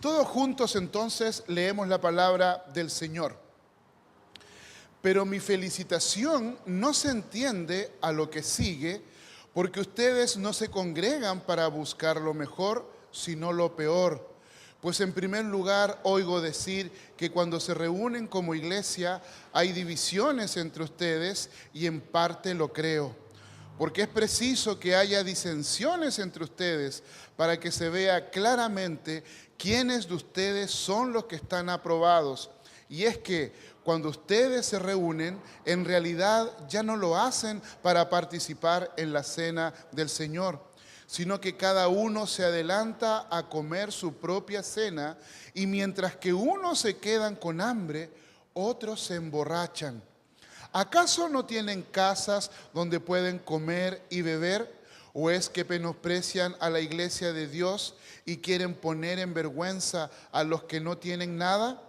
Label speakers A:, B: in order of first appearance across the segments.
A: Todos juntos entonces leemos la palabra del Señor. Pero mi felicitación no se entiende a lo que sigue, porque ustedes no se congregan para buscar lo mejor, sino lo peor. Pues en primer lugar oigo decir que cuando se reúnen como iglesia hay divisiones entre ustedes, y en parte lo creo. Porque es preciso que haya disensiones entre ustedes para que se vea claramente quiénes de ustedes son los que están aprobados. Y es que cuando ustedes se reúnen, en realidad ya no lo hacen para participar en la cena del Señor, sino que cada uno se adelanta a comer su propia cena, y mientras que unos se quedan con hambre, otros se emborrachan. ¿Acaso no tienen casas donde pueden comer y beber? ¿O es que menosprecian a la iglesia de Dios y quieren poner en vergüenza a los que no tienen nada?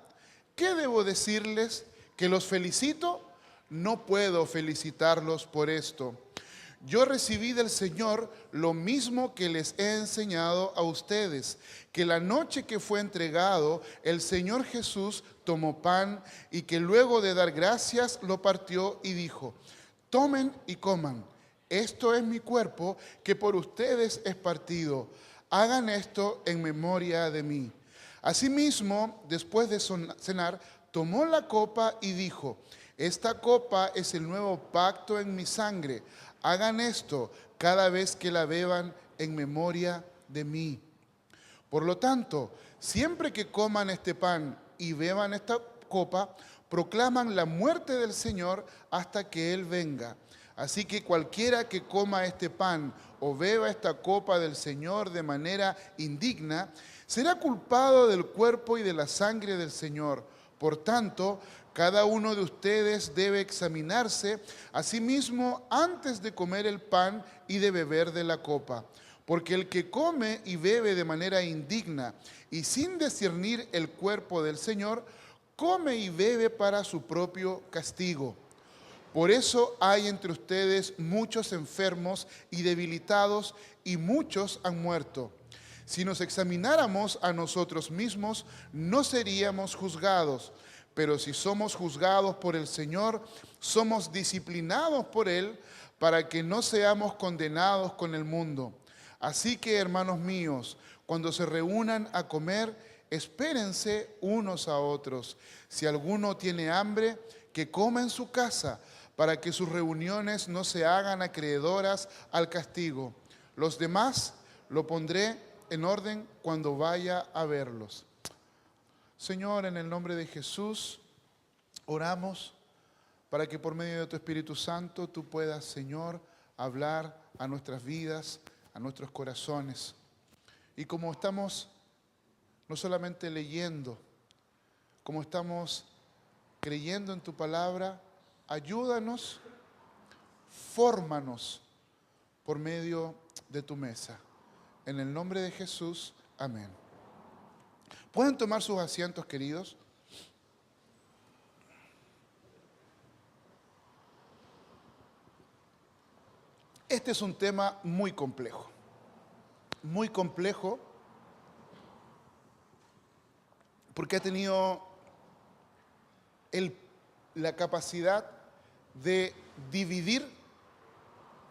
A: ¿Qué debo decirles? ¿Que los felicito? No puedo felicitarlos por esto. Yo recibí del Señor lo mismo que les he enseñado a ustedes, que la noche que fue entregado, el Señor Jesús tomó pan y que luego de dar gracias lo partió y dijo: tomen y coman, esto es mi cuerpo que por ustedes es partido. Hagan esto en memoria de mí. Asimismo, después de cenar, tomó la copa y dijo: esta copa es el nuevo pacto en mi sangre. Hagan esto cada vez que la beban en memoria de mí. Por lo tanto, siempre que coman este pan y beban esta copa, proclaman la muerte del Señor hasta que Él venga. Así que cualquiera que coma este pan o beba esta copa del Señor de manera indigna, será culpado del cuerpo y de la sangre del Señor. Por tanto, cada uno de ustedes debe examinarse a sí mismo antes de comer el pan y de beber de la copa. Porque el que come y bebe de manera indigna y sin discernir el cuerpo del Señor, come y bebe para su propio castigo. Por eso hay entre ustedes muchos enfermos y debilitados, y muchos han muerto. Si nos examináramos a nosotros mismos, no seríamos juzgados. Pero si somos juzgados por el Señor, somos disciplinados por Él, para que no seamos condenados con el mundo. Así que, hermanos míos, cuando se reúnan a comer, espérense unos a otros. Si alguno tiene hambre, que coma en su casa, para que sus reuniones no se hagan acreedoras al castigo. Los demás lo pondré en orden cuando vaya a verlos. Señor, en el nombre de Jesús, oramos para que por medio de tu Espíritu Santo tú puedas, Señor, hablar a nuestras vidas, a nuestros corazones. Y como estamos no solamente leyendo, como estamos creyendo en tu palabra, ayúdanos, fórmanos por medio de tu mesa. En el nombre de Jesús, amén. ¿Pueden tomar sus asientos, queridos? Este es un tema muy complejo porque ha tenido la capacidad de dividir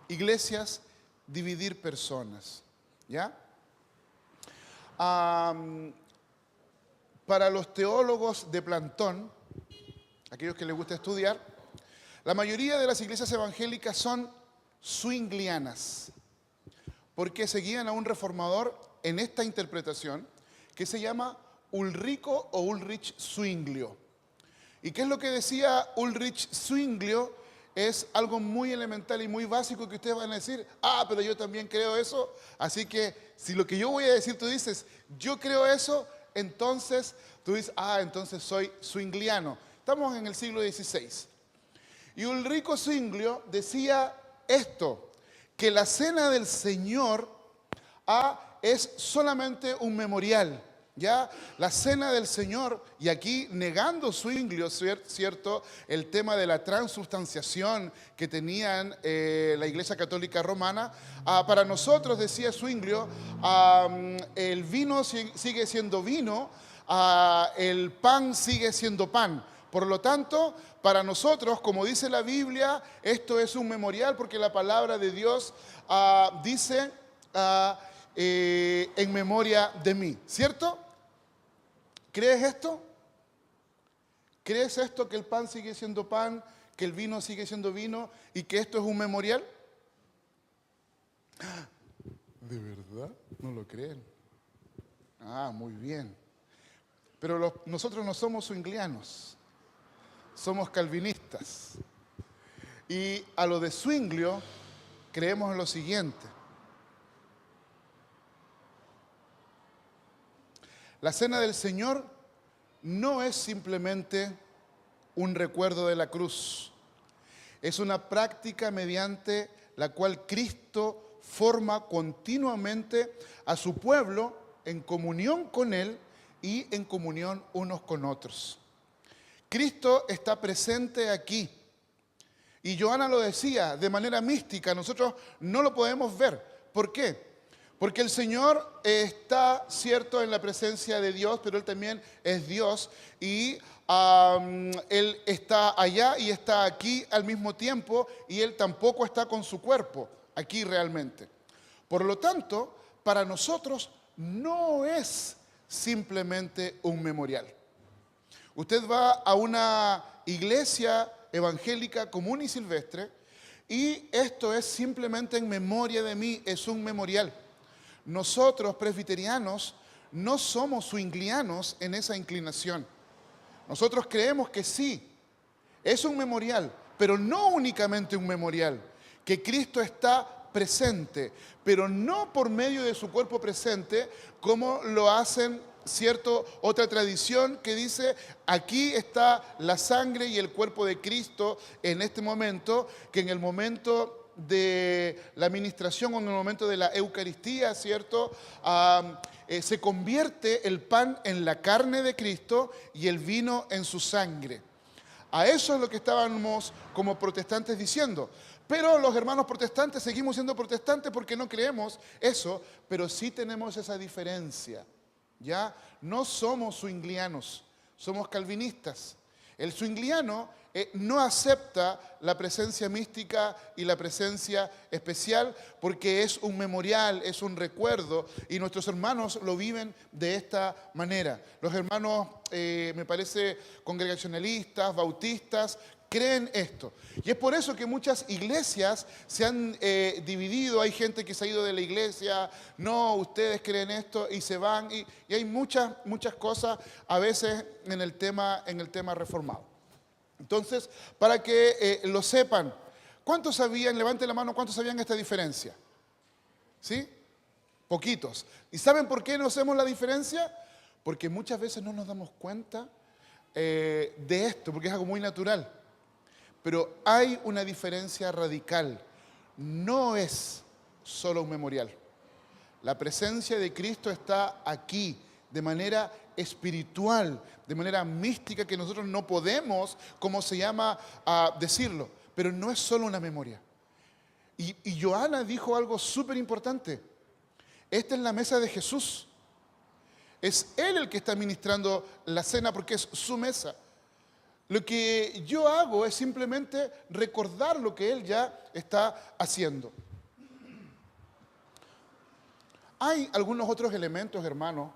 A: iglesias, dividir personas, ¿ya? Para los teólogos de plantón, aquellos que les gusta estudiar, la mayoría de las iglesias evangélicas son zwinglianas, porque seguían a un reformador en esta interpretación que se llama Ulrico o Ulrich Zwinglio. ¿Y qué es lo que decía Ulrich Zwinglio? Es algo muy elemental y muy básico que ustedes van a decir: pero yo también creo eso. Así que si lo que yo voy a decir tú dices, yo creo eso, entonces tú dices, entonces soy zwingliano. Estamos en el siglo XVI. Y Ulrico Zwinglio decía esto, que la cena del Señor es solamente un memorial, Ya la cena del Señor, y aquí negando Zwinglio, ¿cierto? El tema de la transubstanciación que tenían la Iglesia Católica Romana, para nosotros, decía Zwinglio, el vino sigue siendo vino, el pan sigue siendo pan. Por lo tanto, para nosotros, como dice la Biblia, esto es un memorial porque la palabra de Dios dice en memoria de mí, ¿cierto? ¿Crees esto? ¿Crees esto, que el pan sigue siendo pan, que el vino sigue siendo vino y que esto es un memorial? ¿De verdad? ¿No lo creen? Muy bien. Pero nosotros no somos zwinglianos, somos calvinistas. Y a lo de Zwinglio creemos en lo siguiente. La cena del Señor no es simplemente un recuerdo de la cruz. Es una práctica mediante la cual Cristo forma continuamente a su pueblo en comunión con Él y en comunión unos con otros. Cristo está presente aquí. Y Joana lo decía, de manera mística, nosotros no lo podemos ver. ¿Por qué? Porque el Señor está, cierto, en la presencia de Dios, pero Él también es Dios. Y Él está allá y está aquí al mismo tiempo, y Él tampoco está con su cuerpo aquí realmente. Por lo tanto, para nosotros no es simplemente un memorial. Usted va a una iglesia evangélica común y silvestre, y esto es simplemente en memoria de mí, es un memorial. Nosotros, presbiterianos, no somos zwinglianos en esa inclinación. Nosotros creemos que sí, es un memorial, pero no únicamente un memorial, que Cristo está presente, pero no por medio de su cuerpo presente, como lo hacen, cierto, otra tradición que dice, aquí está la sangre y el cuerpo de Cristo en este momento, que en el momento de la administración o en el momento de la Eucaristía, ¿cierto? Se convierte el pan en la carne de Cristo y el vino en su sangre. A eso es lo que estábamos como protestantes diciendo. Pero los hermanos protestantes seguimos siendo protestantes porque no creemos eso, pero sí tenemos esa diferencia. ¿Ya? No somos zwinglianos, somos calvinistas. El zwingliano no acepta la presencia mística y la presencia especial porque es un memorial, es un recuerdo, y nuestros hermanos lo viven de esta manera. Los hermanos, me parece, congregacionalistas, bautistas, creen esto. Y es por eso que muchas iglesias se han dividido. Hay gente que se ha ido de la iglesia, no, ustedes creen esto, y se van. Y hay muchas cosas a veces en el tema reformado. Entonces, para que lo sepan, ¿cuántos sabían? Levanten la mano, ¿cuántos sabían esta diferencia? ¿Sí? Poquitos. ¿Y saben por qué no hacemos la diferencia? Porque muchas veces no nos damos cuenta de esto, porque es algo muy natural. Pero hay una diferencia radical. No es solo un memorial. La presencia de Cristo está aquí de manera espiritual, de manera mística, que nosotros no podemos, como se llama, decirlo. Pero no es solo una memoria. Y Joana dijo algo súper importante. Esta es la mesa de Jesús. Es Él el que está ministrando la cena porque es su mesa. Lo que yo hago es simplemente recordar lo que Él ya está haciendo. Hay algunos otros elementos, hermanos,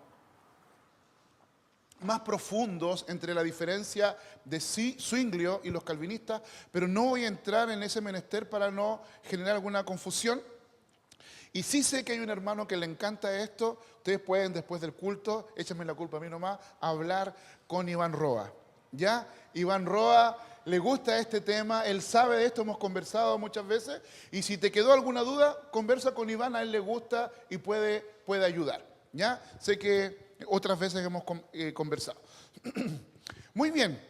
A: más profundos entre la diferencia de Zwinglio y los calvinistas, pero no voy a entrar en ese menester para no generar alguna confusión. Y sí sé que hay un hermano que le encanta esto. Ustedes pueden, después del culto, échenme la culpa a mí nomás, hablar con Iván Roa. ¿Ya? Iván Roa le gusta este tema, él sabe de esto, hemos conversado muchas veces, y si te quedó alguna duda, conversa con Iván, a él le gusta y puede ayudar. ¿Ya? Sé que otras veces hemos conversado. Muy bien.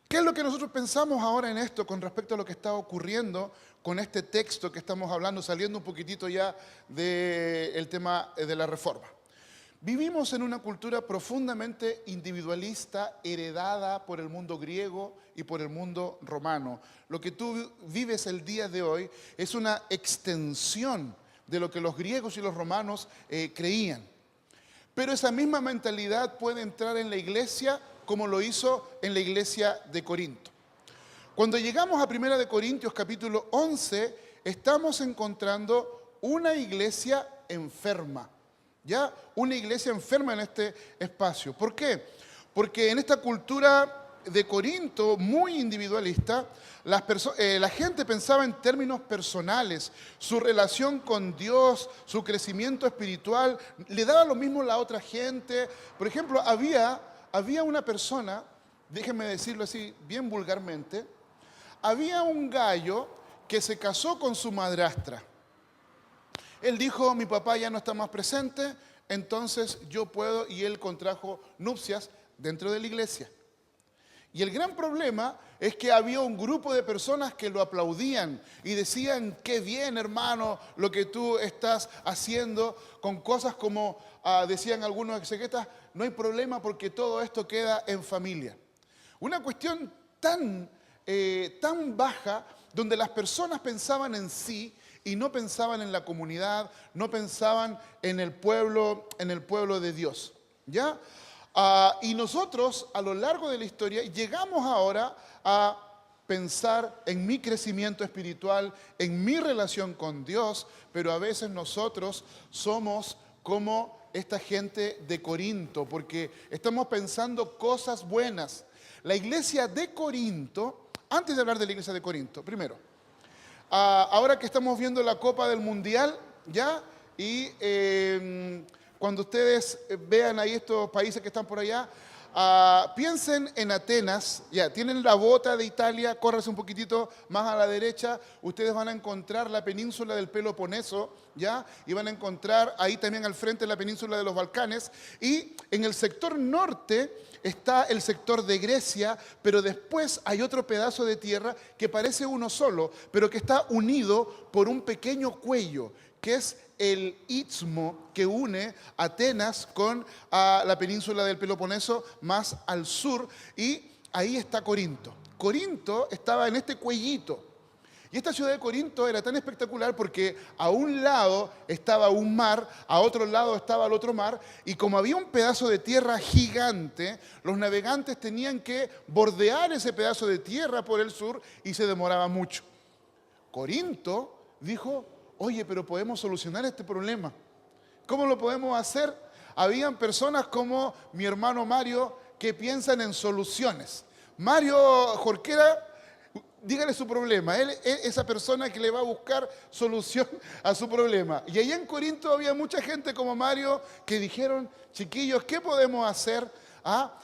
A: ¿Qué es lo que nosotros pensamos ahora en esto con respecto a lo que está ocurriendo con este texto que estamos hablando, saliendo un poquitito ya del tema de la reforma? Vivimos en una cultura profundamente individualista, heredada por el mundo griego y por el mundo romano. Lo que tú vives el día de hoy es una extensión de lo que los griegos y los romanos creían. Pero esa misma mentalidad puede entrar en la iglesia como lo hizo en la iglesia de Corinto. Cuando llegamos a 1 de Corintios capítulo 11, estamos encontrando una iglesia enferma. ¿Ya? Una iglesia enferma en este espacio. ¿Por qué? Porque en esta cultura de Corinto, muy individualista, la gente pensaba en términos personales, su relación con Dios, su crecimiento espiritual, le daba lo mismo a la otra gente. Por ejemplo, había una persona, déjenme decirlo así bien vulgarmente, había un gallo que se casó con su madrastra. Él dijo, mi papá ya no está más presente, entonces yo puedo, y él contrajo nupcias dentro de la iglesia. Y el gran problema es que había un grupo de personas que lo aplaudían y decían, qué bien hermano lo que tú estás haciendo, con cosas como, decían algunos exegetas, no hay problema porque todo esto queda en familia. Una cuestión tan baja, donde las personas pensaban en sí, y no pensaban en la comunidad, no pensaban en el pueblo de Dios. ¿Ya? Y nosotros, a lo largo de la historia, llegamos ahora a pensar en mi crecimiento espiritual, en mi relación con Dios, pero a veces nosotros somos como esta gente de Corinto, porque estamos pensando cosas buenas. La iglesia de Corinto, antes de hablar de la iglesia de Corinto, primero, ahora que estamos viendo la Copa del Mundial, ¿ya? Y cuando ustedes vean ahí estos países que están por allá, piensen en Atenas, ya, tienen la bota de Italia, córrese un poquitito más a la derecha, ustedes van a encontrar la península del Peloponeso, ¿ya? Y van a encontrar ahí también al frente la península de los Balcanes, y en el sector norte está el sector de Grecia, pero después hay otro pedazo de tierra que parece uno solo, pero que está unido por un pequeño cuello, que es el istmo que une Atenas con la península del Peloponeso más al sur, y ahí está Corinto. Corinto estaba en este cuellito. Y esta ciudad de Corinto era tan espectacular porque a un lado estaba un mar, a otro lado estaba el otro mar, y como había un pedazo de tierra gigante, los navegantes tenían que bordear ese pedazo de tierra por el sur y se demoraba mucho. Corinto dijo, oye, pero podemos solucionar este problema. ¿Cómo lo podemos hacer? Habían personas como mi hermano Mario que piensan en soluciones. Mario Jorquera, dígale su problema. Él es esa persona que le va a buscar solución a su problema. Y allá en Corinto había mucha gente como Mario que dijeron, chiquillos, ¿qué podemos hacer?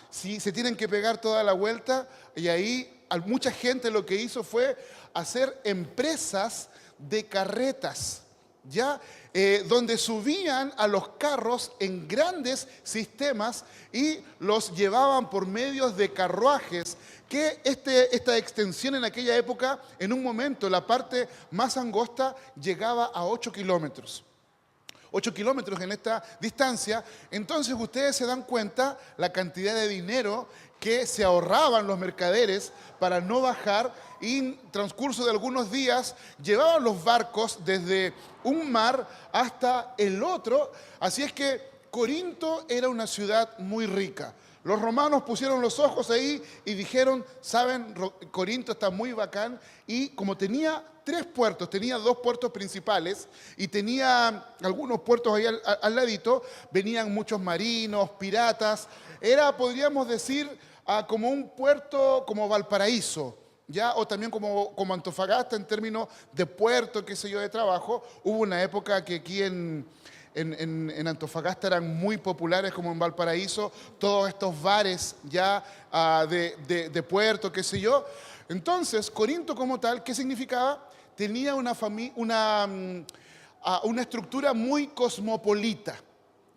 A: Si se tienen que pegar toda la vuelta. Y ahí mucha gente lo que hizo fue hacer empresas de carretas, ¿ya? Donde subían a los carros en grandes sistemas y los llevaban por medios de carruajes, que esta extensión en aquella época, en un momento, la parte más angosta llegaba a 8 kilómetros. 8 kilómetros en esta distancia. Entonces ustedes se dan cuenta la cantidad de dinero que se ahorraban los mercaderes para no bajar, y en transcurso de algunos días llevaban los barcos desde un mar hasta el otro. Así es que Corinto era una ciudad muy rica. Los romanos pusieron los ojos ahí y dijeron, saben, Corinto está muy bacán, y como tenía 3 puertos, tenía 2 puertos principales y tenía algunos puertos ahí al ladito, venían muchos marinos, piratas, era, podríamos decir, como un puerto como Valparaíso, ¿ya? O también como Antofagasta en términos de puerto, qué sé yo, de trabajo. Hubo una época que aquí en Antofagasta eran muy populares, como en Valparaíso, todos estos bares ya de puerto, qué sé yo. Entonces, Corinto como tal, ¿qué significaba? Tenía una estructura muy cosmopolita.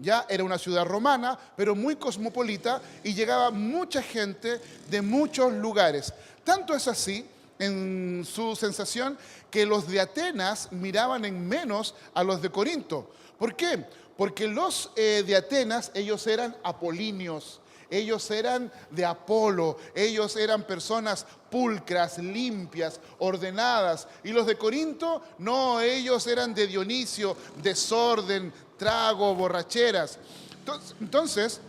A: Ya era una ciudad romana, pero muy cosmopolita, y llegaba mucha gente de muchos lugares. Tanto es así, en su sensación, que los de Atenas miraban en menos a los de Corinto. ¿Por qué? Porque los de Atenas, ellos eran apolíneos, ellos eran de Apolo, ellos eran personas pulcras, limpias, ordenadas. Y los de Corinto, no, ellos eran de Dionisio, desorden, trago, borracheras. Entonces,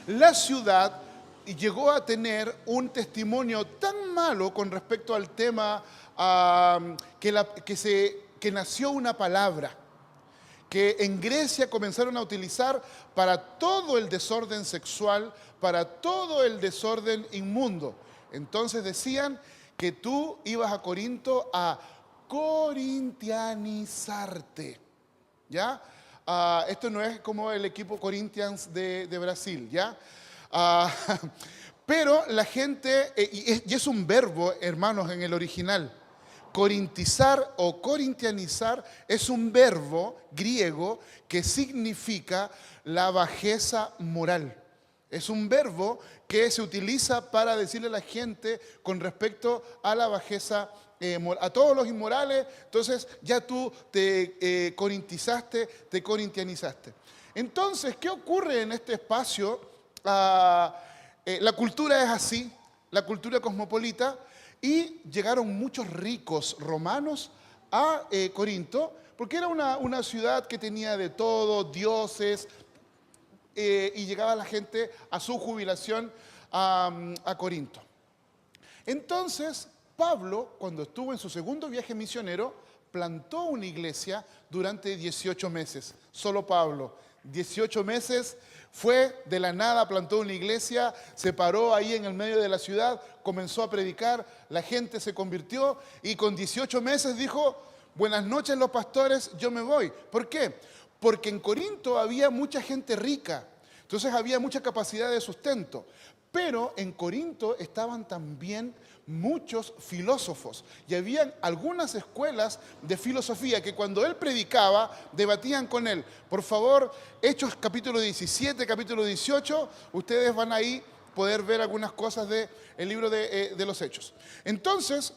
A: la ciudad llegó a tener un testimonio tan malo con respecto al tema que nació una palabra que en Grecia comenzaron a utilizar para todo el desorden sexual, para todo el desorden inmundo. Entonces decían que tú ibas a Corinto a corintianizarte, ¿ya? Esto no es como el equipo Corinthians de Brasil, ¿ya? Pero la gente, y es un verbo, hermanos, en el original. Corintizar o corintianizar es un verbo griego que significa la bajeza moral. Es un verbo que se utiliza para decirle a la gente con respecto a la bajeza moral. A todos los inmorales, entonces ya tú te corintizaste, te corintianizaste. Entonces, ¿qué ocurre en este espacio? La cultura es así, la cultura cosmopolita. Y llegaron muchos ricos romanos a Corinto, porque era una ciudad que tenía de todo, dioses, y llegaba la gente a su jubilación a Corinto. Entonces, Pablo, cuando estuvo en su segundo viaje misionero, plantó una iglesia durante 18 meses. Solo Pablo, 18 meses. Fue de la nada, plantó una iglesia, se paró ahí en el medio de la ciudad, comenzó a predicar, la gente se convirtió y con 18 meses dijo, buenas noches los pastores, yo me voy. ¿Por qué? Porque en Corinto había mucha gente rica, entonces había mucha capacidad de sustento. Pero en Corinto estaban también muchos filósofos y habían algunas escuelas de filosofía que cuando él predicaba debatían con él. Por favor, Hechos capítulo 17, capítulo 18, ustedes van ahí poder ver algunas cosas del libro de los Hechos. Entonces,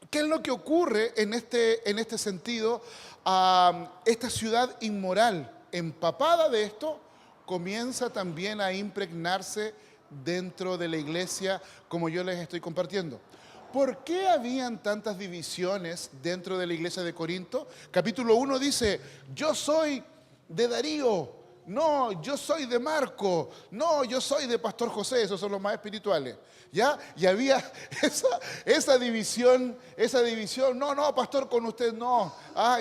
A: ¿qué es lo que ocurre en este sentido? Esta ciudad inmoral, empapada de esto, comienza también a impregnarse dentro de la iglesia, como yo les estoy compartiendo. ¿Por qué habían tantas divisiones dentro de la iglesia de Corinto? Capítulo 1 dice, yo soy de Darío, no, yo soy de Marco, no, yo soy de Pastor José, esos son los más espirituales, ¿ya? Y había esa división, no, pastor, con usted no,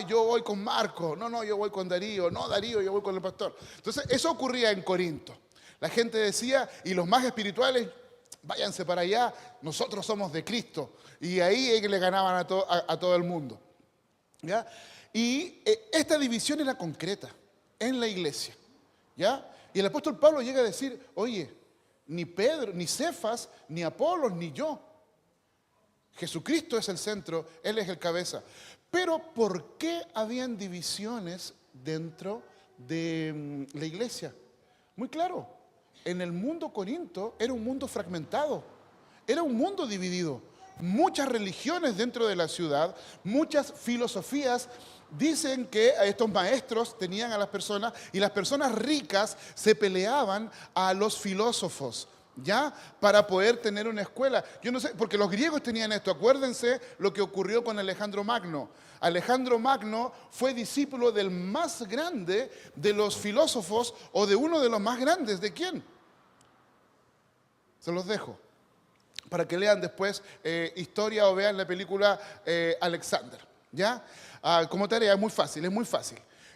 A: yo voy con Marco, no, yo voy con Darío, no, Darío, yo voy con el pastor. Entonces, eso ocurría en Corinto. La gente decía, y los más espirituales, váyanse para allá, nosotros somos de Cristo. Y ahí ellos le ganaban a todo el mundo, ¿ya? Y esta división era concreta en la iglesia, ¿ya? Y el apóstol Pablo llega a decir, oye, ni Pedro, ni Cefas, ni Apolos, ni yo. Jesucristo es el centro, Él es el cabeza. Pero ¿por qué habían divisiones dentro de la iglesia? Muy claro. En el mundo corinto era un mundo fragmentado, era un mundo dividido. Muchas religiones dentro de la ciudad, muchas filosofías. Dicen que a estos maestros tenían a las personas y las personas ricas se peleaban a los filósofos, ¿ya? Para poder tener una escuela. Yo no sé, porque los griegos tenían esto. Acuérdense lo que ocurrió con Alejandro Magno. Alejandro Magno fue discípulo del más grande de los filósofos o de uno de los más grandes. ¿De quién? Se los dejo para que lean después historia o vean la película Alexander, ¿ya? Como tarea es muy fácil.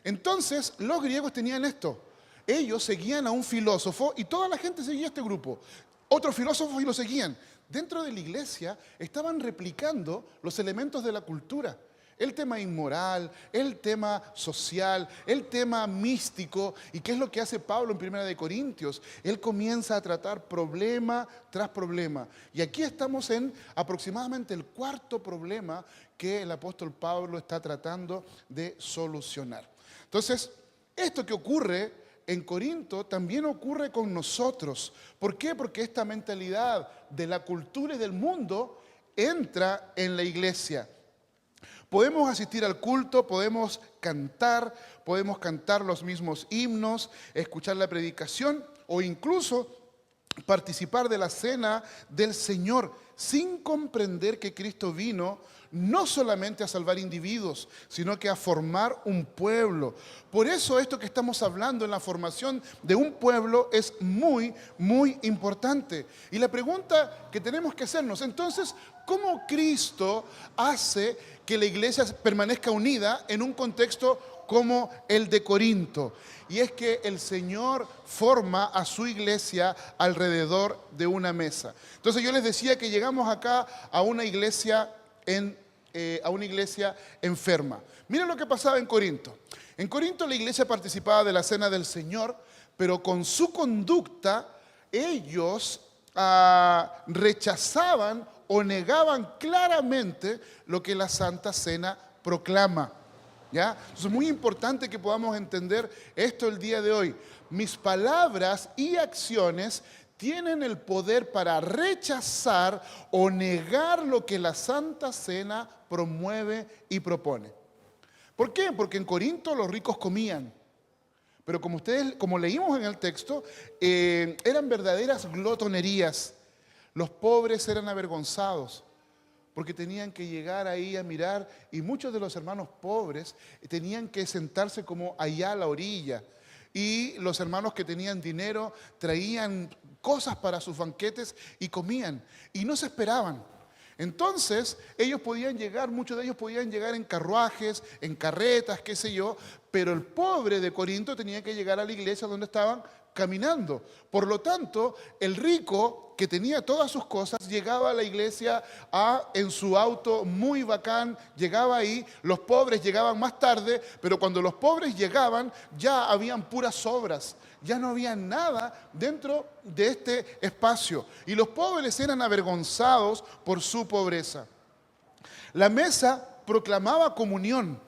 A: Entonces los griegos tenían esto. Ellos seguían a un filósofo y toda la gente seguía a este grupo. Otros filósofos y lo seguían. Dentro de la iglesia estaban replicando los elementos de la cultura. El tema inmoral, el tema social, el tema místico. ¿Y qué es lo que hace Pablo en 1 Corintios? Él comienza a tratar problema tras problema. Y aquí estamos en aproximadamente el cuarto problema que el apóstol Pablo está tratando de solucionar. Entonces, esto que ocurre en Corinto también ocurre con nosotros. ¿Por qué? Porque esta mentalidad de la cultura y del mundo entra en la iglesia. Podemos asistir al culto, podemos cantar los mismos himnos, escuchar la predicación o incluso participar de la cena del Señor sin comprender que Cristo vino no solamente a salvar individuos, sino que a formar un pueblo. Por eso esto que estamos hablando en la formación de un pueblo es muy, muy importante. Y la pregunta que tenemos que hacernos, entonces, ¿cómo Cristo hace que la iglesia permanezca unida en un contexto como el de Corinto? Y es que el Señor forma a su iglesia alrededor de una mesa. Entonces yo les decía que llegamos acá a una iglesia enferma. Miren lo que pasaba en Corinto. En Corinto la iglesia participaba de la cena del Señor, pero con su conducta ellos rechazaban o negaban claramente lo que la Santa Cena proclama. ¿Ya? Entonces es muy importante que podamos entender esto el día de hoy. Mis palabras y acciones tienen el poder para rechazar o negar lo que la Santa Cena promueve y propone. ¿Por qué? Porque en Corinto los ricos comían. Pero como leímos en el texto, eran verdaderas glotonerías. Los pobres eran avergonzados, porque tenían que llegar ahí a mirar, y muchos de los hermanos pobres tenían que sentarse como allá a la orilla. Y los hermanos que tenían dinero traían cosas para sus banquetes y comían, y no se esperaban. Entonces, muchos de ellos podían llegar en carruajes, en carretas, qué sé yo, pero el pobre de Corinto tenía que llegar a la iglesia donde estaban caminando. Por lo tanto, el rico que tenía todas sus cosas llegaba a la iglesia en su auto muy bacán, llegaba ahí. Los pobres llegaban más tarde, pero cuando los pobres llegaban ya habían puras sobras, ya no había nada dentro de este espacio, y los pobres eran avergonzados por su pobreza. La mesa proclamaba comunión,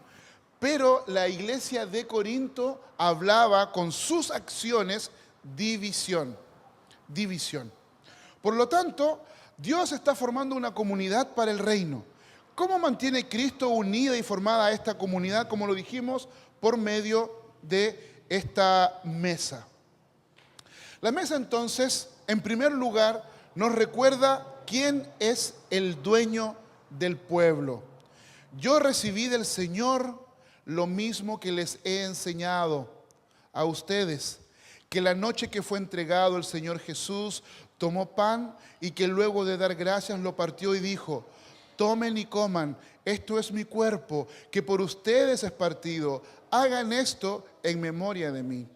A: pero la iglesia de Corinto hablaba con sus acciones división. Por lo tanto, Dios está formando una comunidad para el reino. ¿Cómo mantiene Cristo unida y formada a esta comunidad? Como lo dijimos, por medio de esta mesa. La mesa entonces, en primer lugar, nos recuerda quién es el dueño del pueblo. Yo recibí del Señor lo mismo que les he enseñado a ustedes, que la noche que fue entregado el Señor Jesús tomó pan y que luego de dar gracias lo partió y dijo: tomen y coman, esto es mi cuerpo, que por ustedes es partido, hagan esto en memoria de mí.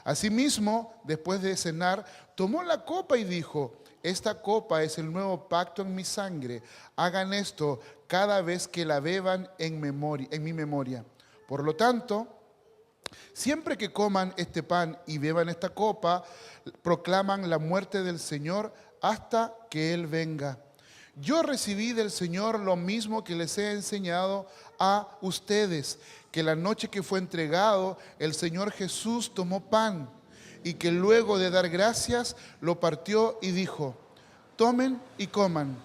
A: Asimismo, después de cenar, tomó la copa y dijo: esta copa es el nuevo pacto en mi sangre, hagan esto cada vez que la beban en mi memoria. Por lo tanto, siempre que coman este pan y beban esta copa, proclaman la muerte del Señor hasta que Él venga. Yo recibí del Señor lo mismo que les he enseñado a ustedes, que la noche que fue entregado, el Señor Jesús tomó pan y que luego de dar gracias lo partió y dijo: tomen y coman,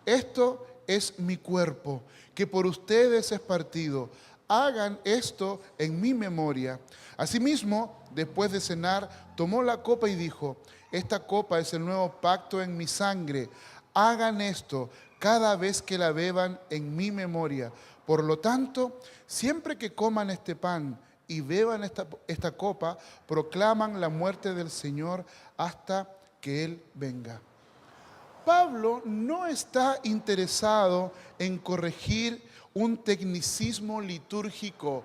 A: esto es mi cuerpo, que por ustedes es partido. Hagan esto en mi memoria. Asimismo, después de cenar, tomó la copa y dijo: esta copa es el nuevo pacto en mi sangre. Hagan esto cada vez que la beban en mi memoria. Por lo tanto, siempre que coman este pan y beban esta copa, proclaman la muerte del Señor hasta que Él venga. Pablo no está interesado en corregir un tecnicismo litúrgico.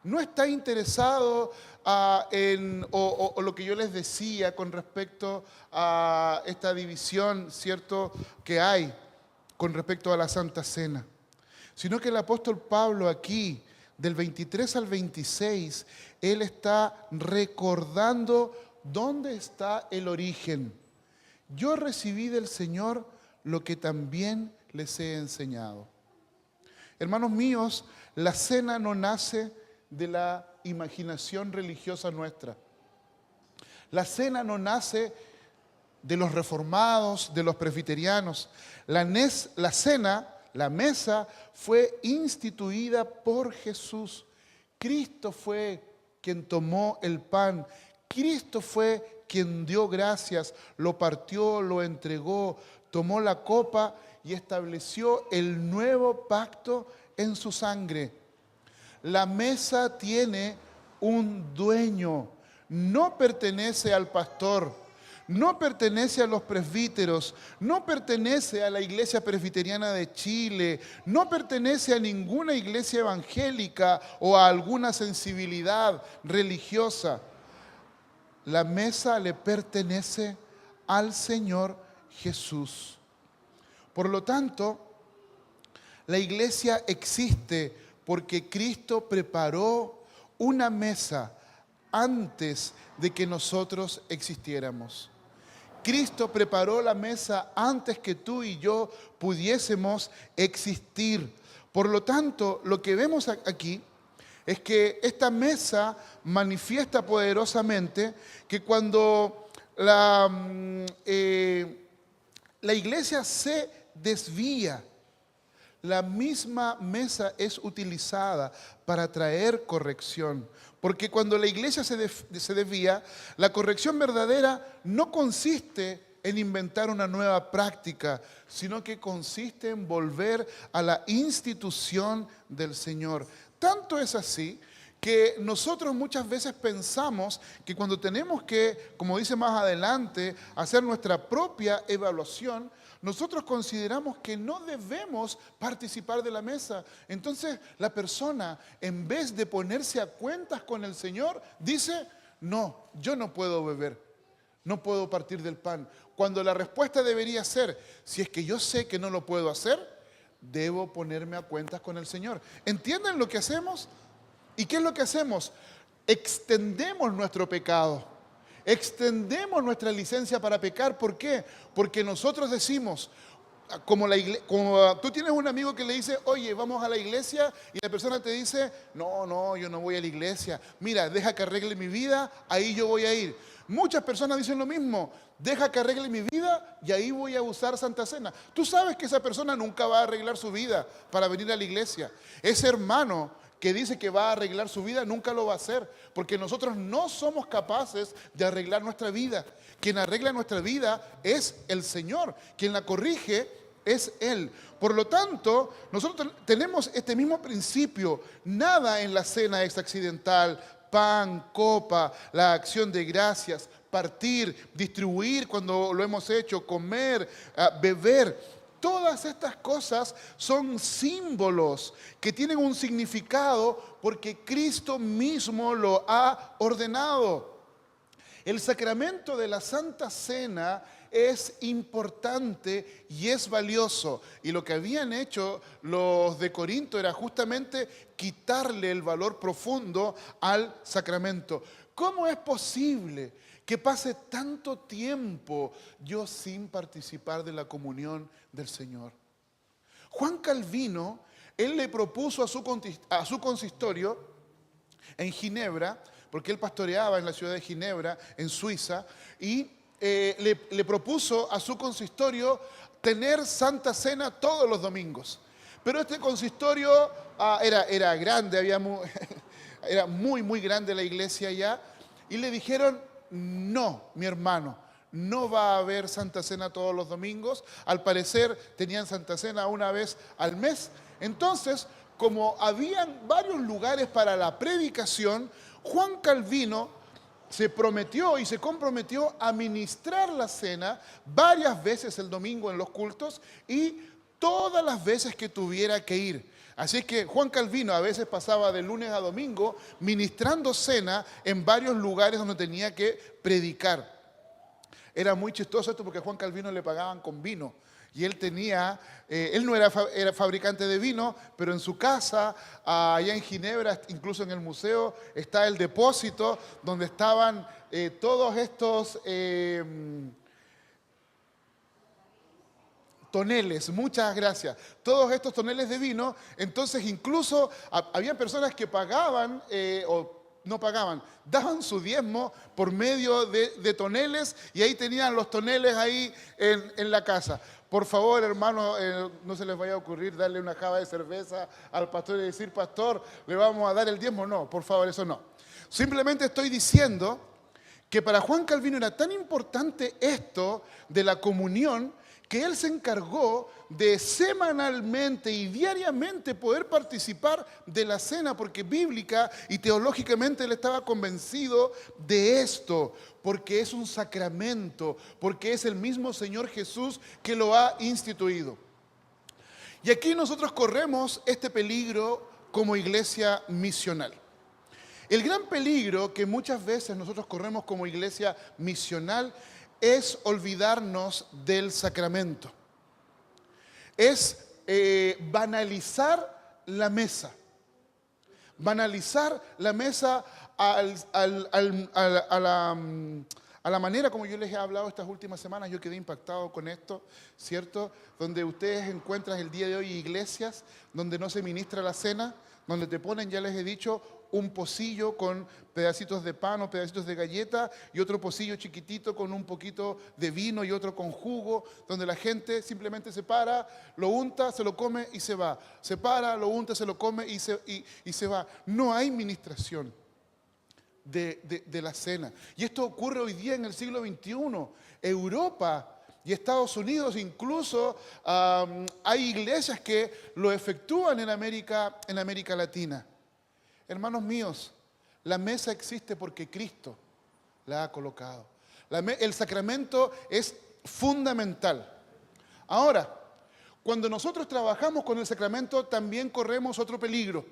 A: No está interesado en lo que yo les decía con respecto a esta división, ¿cierto?, que hay con respecto a la Santa Cena. Sino que el apóstol Pablo aquí, del 23 al 26, él está recordando dónde está el origen. Yo recibí del Señor lo que también les he enseñado. Hermanos míos, la cena no nace de la imaginación religiosa nuestra. La cena no nace de los reformados, de los presbiterianos. La cena La mesa fue instituida por Jesús. Cristo fue quien tomó el pan. Cristo fue quien dio gracias, lo partió, lo entregó, tomó la copa y estableció el nuevo pacto en su sangre. La mesa tiene un dueño, no pertenece al pastor, no pertenece a los presbíteros, no pertenece a la Iglesia Presbiteriana de Chile, no pertenece a ninguna iglesia evangélica o a alguna sensibilidad religiosa. La mesa le pertenece al Señor Jesús. Por lo tanto, la iglesia existe porque Cristo preparó una mesa antes de que nosotros existiéramos. Cristo preparó la mesa antes que tú y yo pudiésemos existir. Por lo tanto, lo que vemos aquí es que esta mesa manifiesta poderosamente que cuando la iglesia se desvía, la misma mesa es utilizada para traer corrección. Porque cuando la iglesia se desvía, la corrección verdadera no consiste en inventar una nueva práctica, sino que consiste en volver a la institución del Señor. Tanto es así que nosotros muchas veces pensamos que cuando tenemos que, como dice más adelante, hacer nuestra propia evaluación, nosotros consideramos que no debemos participar de la mesa. Entonces la persona, en vez de ponerse a cuentas con el Señor, dice, no, yo no puedo beber, no puedo partir del pan. Cuando la respuesta debería ser, si es que yo sé que no lo puedo hacer, debo ponerme a cuentas con el Señor. ¿Entienden lo que hacemos? ¿Y qué es lo que hacemos? Extendemos nuestro pecado. Extendemos nuestra licencia para pecar. ¿Por qué? Porque nosotros decimos, como tú tienes un amigo que le dice, oye, vamos a la iglesia, y la persona te dice, no, yo no voy a la iglesia. Mira, deja que arregle mi vida, ahí yo voy a ir. Muchas personas dicen lo mismo, deja que arregle mi vida y ahí voy a usar Santa Cena. Tú sabes que esa persona nunca va a arreglar su vida para venir a la iglesia. Ese hermano que dice que va a arreglar su vida, nunca lo va a hacer, porque nosotros no somos capaces de arreglar nuestra vida. Quien arregla nuestra vida es el Señor, quien la corrige es Él. Por lo tanto, nosotros tenemos este mismo principio. Nada en la cena es accidental. Pan, copa, la acción de gracias, partir, distribuir cuando lo hemos hecho, comer, beber. Todas estas cosas son símbolos que tienen un significado porque Cristo mismo lo ha ordenado. El sacramento de la Santa Cena es importante y es valioso. Y lo que habían hecho los de Corinto era justamente quitarle el valor profundo al sacramento. ¿Cómo es posible que pase tanto tiempo yo sin participar de la comunión del Señor? Juan Calvino, él le propuso a su consistorio en Ginebra, porque él pastoreaba en la ciudad de Ginebra, en Suiza, y le propuso a su consistorio tener Santa Cena todos los domingos. Pero este consistorio era grande, era muy grande la iglesia allá, y le dijeron, no, mi hermano, no va a haber Santa Cena todos los domingos. Al parecer tenían Santa Cena una vez al mes. Entonces, como habían varios lugares para la predicación, Juan Calvino se prometió y se comprometió a ministrar la cena varias veces el domingo en los cultos y todas las veces que tuviera que ir. Así que Juan Calvino a veces pasaba de lunes a domingo ministrando cena en varios lugares donde tenía que predicar. Era muy chistoso esto porque a Juan Calvino le pagaban con vino. Y él él no era fabricante de vino, pero en su casa, allá en Ginebra, incluso en el museo, está el depósito donde estaban todos estos toneles, muchas gracias, todos estos toneles de vino. Entonces incluso había personas que pagaban o no pagaban, daban su diezmo por medio de toneles y ahí tenían los toneles ahí en la casa. Por favor, hermano, no se les vaya a ocurrir darle una java de cerveza al pastor y decir, pastor, le vamos a dar el diezmo. No, por favor, eso no. Simplemente estoy diciendo que para Juan Calvino era tan importante esto de la comunión que él se encargó de semanalmente y diariamente poder participar de la cena, porque bíblica y teológicamente él estaba convencido de esto, porque es un sacramento, porque es el mismo Señor Jesús que lo ha instituido. Y aquí nosotros corremos este peligro como iglesia misional. El gran peligro que muchas veces nosotros corremos como iglesia misional es olvidarnos del sacramento. Es banalizar la mesa. Banalizar la mesa a la manera como yo les he hablado estas últimas semanas. Yo quedé impactado con esto, ¿cierto? Donde ustedes encuentran el día de hoy iglesias donde no se ministra la cena, donde te ponen, ya les he dicho, un pocillo con pedacitos de pan o pedacitos de galleta y otro pocillo chiquitito con un poquito de vino y otro con jugo, donde la gente simplemente se para, lo unta, se lo come y se va. Se para, lo unta, se lo come y se va. No hay ministración de la cena. Y esto ocurre hoy día en el siglo XXI. Europa y Estados Unidos incluso hay iglesias que lo efectúan en América Latina. Hermanos míos, la mesa existe porque Cristo la ha colocado. El sacramento es fundamental. Ahora, cuando nosotros trabajamos con el sacramento, también corremos otro peligro.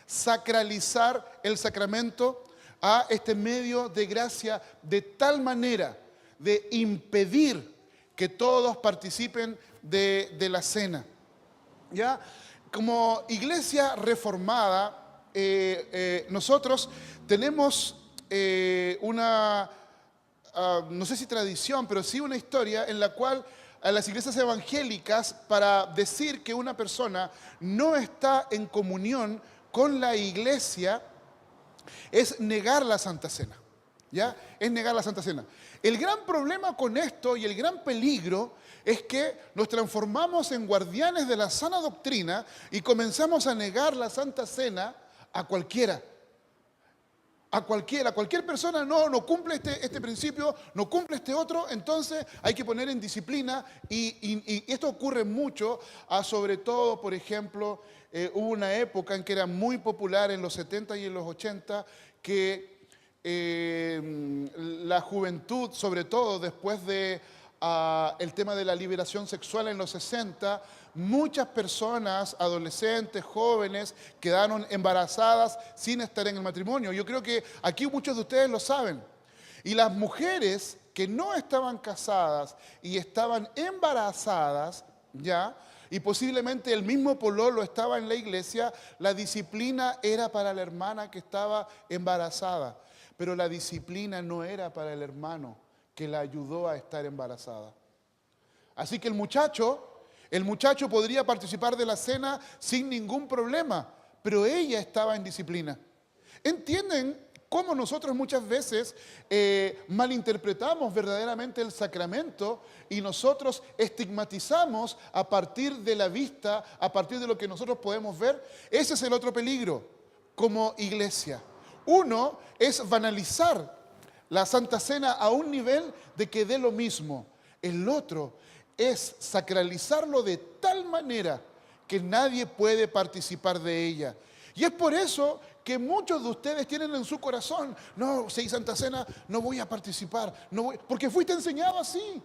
A: Sacralizar el sacramento a este medio de gracia de tal manera de impedir que todos participen de la cena. ¿Ya? Como iglesia reformada, nosotros tenemos una, no sé si tradición, pero sí una historia en la cual a las iglesias evangélicas, para decir que una persona no está en comunión con la iglesia, es negar la Santa Cena. ¿Ya? Es negar la Santa Cena. El gran problema con esto y el gran peligro es que nos transformamos en guardianes de la sana doctrina y comenzamos a negar la Santa Cena a cualquiera. A cualquier persona no cumple este principio, no cumple este otro, entonces hay que poner en disciplina y esto ocurre mucho, sobre todo, por ejemplo, hubo una época en que era muy popular en los 70 y en los 80 que la juventud, sobre todo después de el tema de la liberación sexual en los 60, muchas personas, adolescentes, jóvenes, quedaron embarazadas sin estar en el matrimonio. Yo creo que aquí muchos de ustedes lo saben. Y las mujeres que no estaban casadas y estaban embarazadas, ¿ya? Y posiblemente el mismo pololo estaba en la iglesia, la disciplina era para la hermana que estaba embarazada, pero la disciplina no era para el hermano que la ayudó a estar embarazada. Así que el muchacho podría participar de la cena sin ningún problema, pero ella estaba en disciplina. ¿Entienden cómo nosotros muchas veces malinterpretamos verdaderamente el sacramento y nosotros estigmatizamos a partir de la vista, a partir de lo que nosotros podemos ver? Ese es el otro peligro como iglesia. Uno es banalizar la Santa Cena a un nivel de que dé lo mismo. El otro es sacralizarlo de tal manera que nadie puede participar de ella. Y es por eso que muchos de ustedes tienen en su corazón, no, si hay Santa Cena, no voy a participar, porque fuiste enseñado así.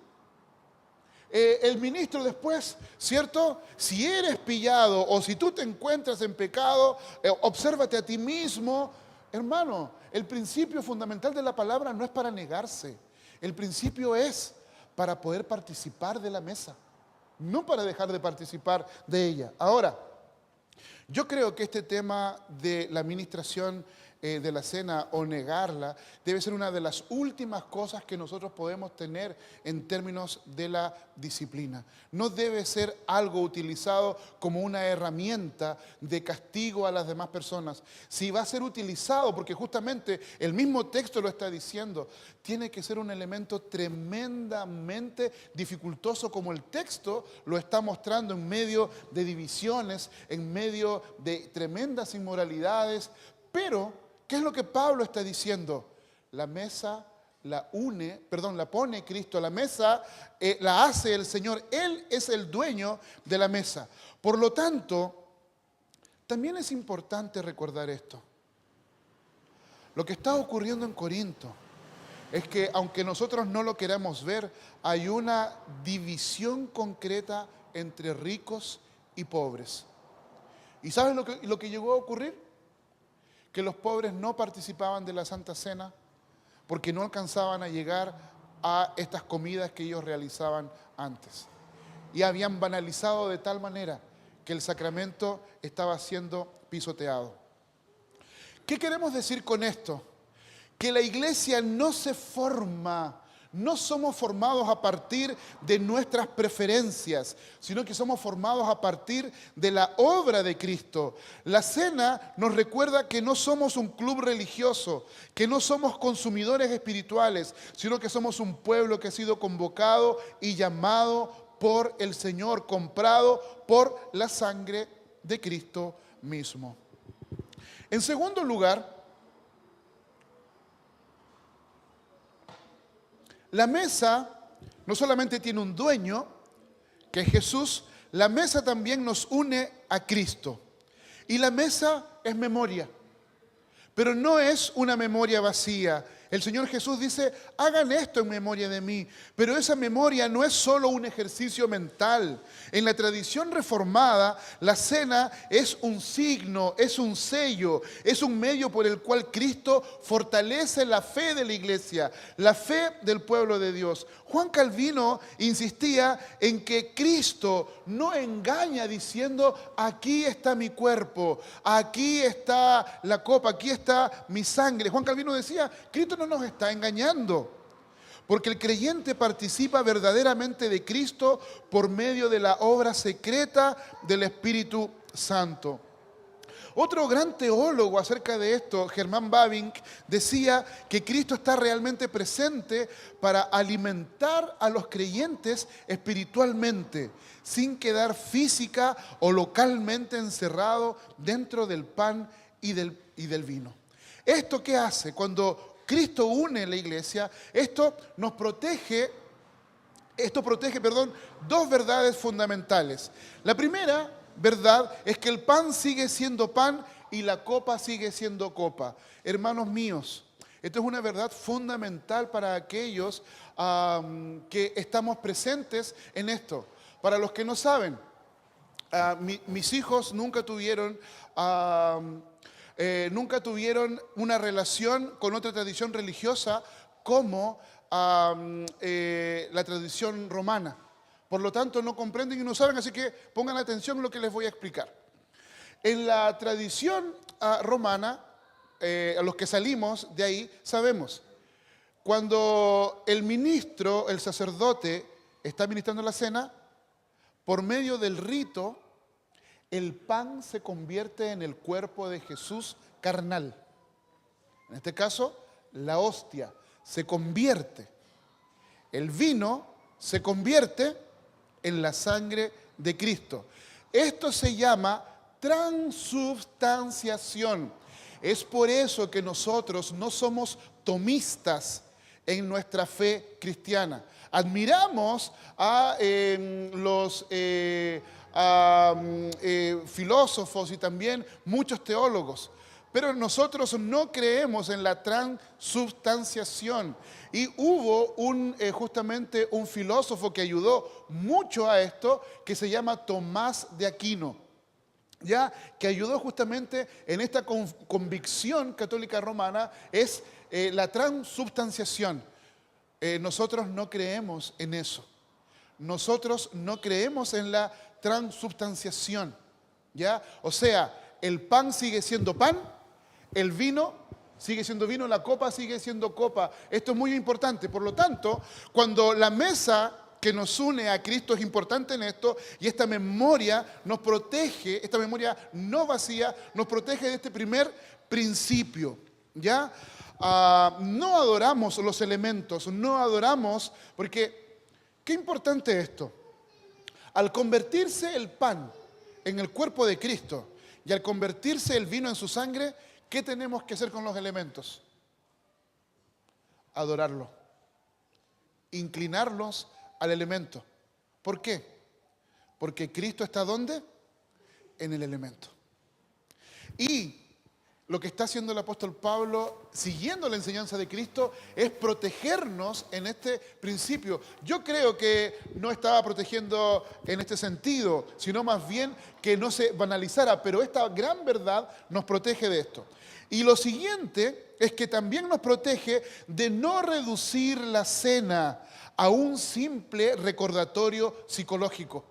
A: El ministro después, ¿cierto? Si eres pillado o si tú te encuentras en pecado, obsérvate a ti mismo. Hermano, el principio fundamental de la palabra no es para negarse. El principio es para poder participar de la mesa, no para dejar de participar de ella. Ahora, yo creo que este tema de la administración de la cena o negarla debe ser una de las últimas cosas que nosotros podemos tener en términos de la disciplina. No debe ser algo utilizado como una herramienta de castigo a las demás personas. Si va a ser utilizado, porque justamente el mismo texto lo está diciendo, tiene que ser un elemento tremendamente dificultoso, como el texto lo está mostrando, en medio de divisiones, en medio de tremendas inmoralidades. Pero ¿qué es lo que Pablo está diciendo? La mesa la pone Cristo, la mesa la hace el Señor. Él es el dueño de la mesa. Por lo tanto, también es importante recordar esto. Lo que está ocurriendo en Corinto es que, aunque nosotros no lo queramos ver, hay una división concreta entre ricos y pobres. ¿Y sabes lo que llegó a ocurrir? Que los pobres no participaban de la Santa Cena porque no alcanzaban a llegar a estas comidas que ellos realizaban antes. Y habían banalizado de tal manera que el sacramento estaba siendo pisoteado. ¿Qué queremos decir con esto? Que la iglesia no se forma, no somos formados a partir de nuestras preferencias, sino que somos formados a partir de la obra de Cristo. La cena nos recuerda que no somos un club religioso, que no somos consumidores espirituales, sino que somos un pueblo que ha sido convocado y llamado por el Señor, comprado por la sangre de Cristo mismo. En segundo lugar, la mesa no solamente tiene un dueño, que es Jesús, la mesa también nos une a Cristo. Y la mesa es memoria, pero no es una memoria vacía. El Señor Jesús dice, hagan esto en memoria de mí. Pero esa memoria no es solo un ejercicio mental. En la tradición reformada, la cena es un signo, es un sello, es un medio por el cual Cristo fortalece la fe de la iglesia, la fe del pueblo de Dios. Juan Calvino insistía en que Cristo no engaña diciendo, aquí está mi cuerpo, aquí está la copa, aquí está mi sangre. Juan Calvino decía, Cristo no nos está engañando, porque el creyente participa verdaderamente de Cristo por medio de la obra secreta del Espíritu Santo. Otro gran teólogo acerca de esto, Germán Bavinck, decía que Cristo está realmente presente para alimentar a los creyentes espiritualmente, sin quedar física o localmente encerrado dentro del pan y del vino. ¿Esto qué hace? Cuando Cristo une la iglesia, esto protege dos verdades fundamentales. La primera verdad es que el pan sigue siendo pan y la copa sigue siendo copa. Hermanos míos, esto es una verdad fundamental para aquellos que estamos presentes en esto. Para los que no saben, mis hijos nunca tuvieron una relación con otra tradición religiosa como la tradición romana. Por lo tanto, no comprenden y no saben, así que pongan atención en lo que les voy a explicar. En la tradición romana, a los que salimos de ahí, sabemos, cuando el ministro, el sacerdote, está ministrando la cena, por medio del rito, el pan se convierte en el cuerpo de Jesús carnal. En este caso, la hostia se convierte. El vino se convierte en la sangre de Cristo. Esto se llama transubstanciación. Es por eso que nosotros no somos tomistas en nuestra fe cristiana. Admiramos a los filósofos y también muchos teólogos, pero nosotros no creemos en la transubstanciación. Y hubo justamente un filósofo que ayudó mucho a esto, que se llama Tomás de Aquino, ya que ayudó justamente en esta convicción católica romana, es la transubstanciación. Nosotros no creemos en eso. Nosotros no creemos en la transubstanciación, ¿ya? O sea, el pan sigue siendo pan, el vino sigue siendo vino, la copa sigue siendo copa. Esto es muy importante. Por lo tanto, cuando la mesa que nos une a Cristo es importante en esto, y esta memoria nos protege, esta memoria no vacía, nos protege de este primer principio, ¿ya? No adoramos los elementos, no adoramos, porque qué importante esto. Al convertirse el pan en el cuerpo de Cristo y al convertirse el vino en su sangre, ¿qué tenemos que hacer con los elementos? Adorarlo, inclinarlos al elemento. ¿Por qué? Porque Cristo está ¿dónde? En el elemento. Y lo que está haciendo el apóstol Pablo, siguiendo la enseñanza de Cristo, es protegernos en este principio. Yo creo que no estaba protegiendo en este sentido, sino más bien que no se banalizara, pero esta gran verdad nos protege de esto. Y lo siguiente es que también nos protege de no reducir la cena a un simple recordatorio psicológico.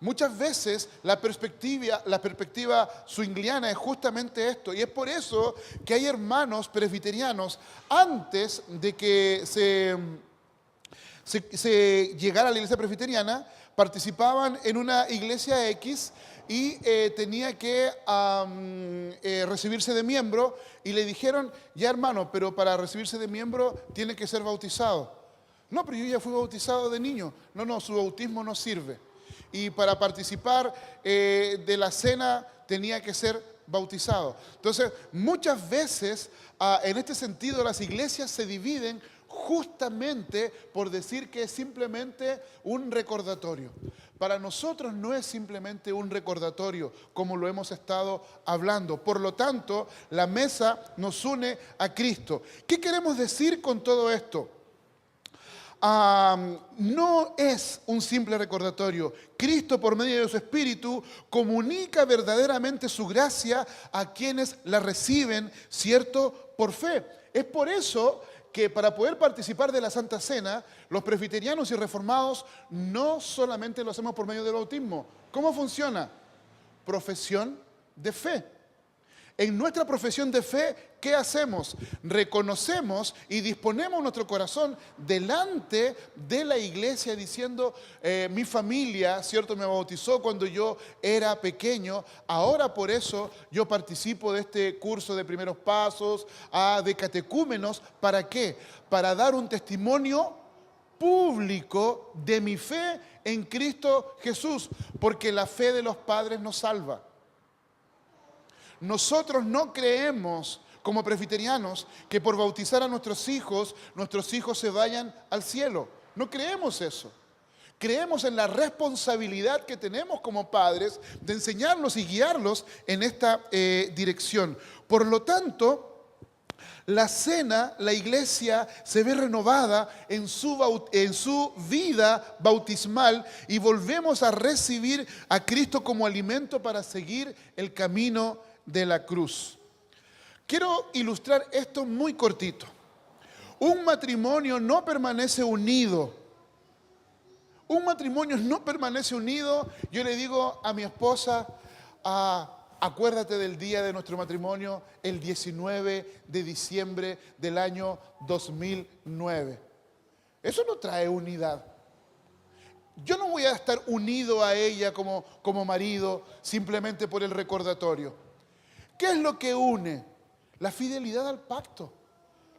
A: Muchas veces la perspectiva zwingliana es justamente esto, y es por eso que hay hermanos presbiterianos, antes de que se llegara a la iglesia presbiteriana, participaban en una iglesia X y tenía que recibirse de miembro, y le dijeron, ya hermano, pero para recibirse de miembro tiene que ser bautizado. No, pero yo ya fui bautizado de niño. No, su bautismo no sirve. Y para participar de la cena tenía que ser bautizado. Entonces, muchas veces, en este sentido, las iglesias se dividen justamente por decir que es simplemente un recordatorio. Para nosotros no es simplemente un recordatorio, como lo hemos estado hablando. Por lo tanto, la mesa nos une a Cristo. ¿Qué queremos decir con todo esto? No es un simple recordatorio. Cristo, por medio de su Espíritu, comunica verdaderamente su gracia a quienes la reciben, ¿cierto?, por fe. Es por eso que para poder participar de la Santa Cena, los presbiterianos y reformados no solamente lo hacemos por medio del bautismo. ¿Cómo funciona? Profesión de fe. En nuestra profesión de fe, ¿qué hacemos? Reconocemos y disponemos nuestro corazón delante de la iglesia diciendo, mi familia, ¿cierto?, me bautizó cuando yo era pequeño, ahora por eso yo participo de este curso de primeros pasos, de catecúmenos. ¿Para qué? Para dar un testimonio público de mi fe en Cristo Jesús, porque la fe de los padres nos salva. Nosotros no creemos, como presbiterianos, que por bautizar a nuestros hijos se vayan al cielo. No creemos eso. Creemos en la responsabilidad que tenemos como padres de enseñarlos y guiarlos en esta dirección. Por lo tanto, la cena, la iglesia se ve renovada en su vida bautismal, y volvemos a recibir a Cristo como alimento para seguir el camino de la cruz. Quiero ilustrar esto muy cortito. Un matrimonio no permanece unido. Un matrimonio no permanece unido. Yo le digo a mi esposa, acuérdate del día de nuestro matrimonio, el 19 de diciembre del año 2009. Eso no trae unidad. Yo no voy a estar unido a ella como marido simplemente por el recordatorio. ¿Qué es lo que une? La fidelidad al pacto,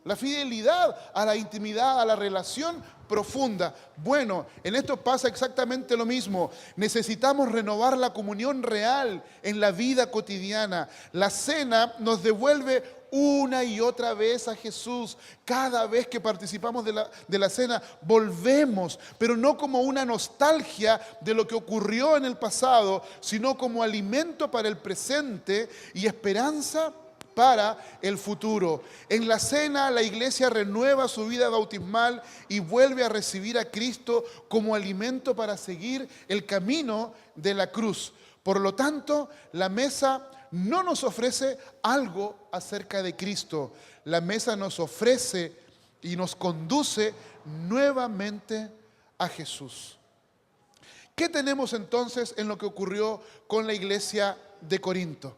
A: la fidelidad a la intimidad, a la relación profunda. Bueno, en esto pasa exactamente lo mismo. Necesitamos renovar la comunión real en la vida cotidiana. La cena nos devuelve una y otra vez a Jesús. Cada vez que participamos de la cena, volvemos, pero no como una nostalgia de lo que ocurrió en el pasado, sino como alimento para el presente y esperanza para el futuro. En la cena, la iglesia renueva su vida bautismal y vuelve a recibir a Cristo como alimento para seguir el camino de la cruz. Por lo tanto, la mesa no nos ofrece algo acerca de Cristo. La mesa nos ofrece y nos conduce nuevamente a Jesús. ¿Qué tenemos entonces en lo que ocurrió con la iglesia de Corinto?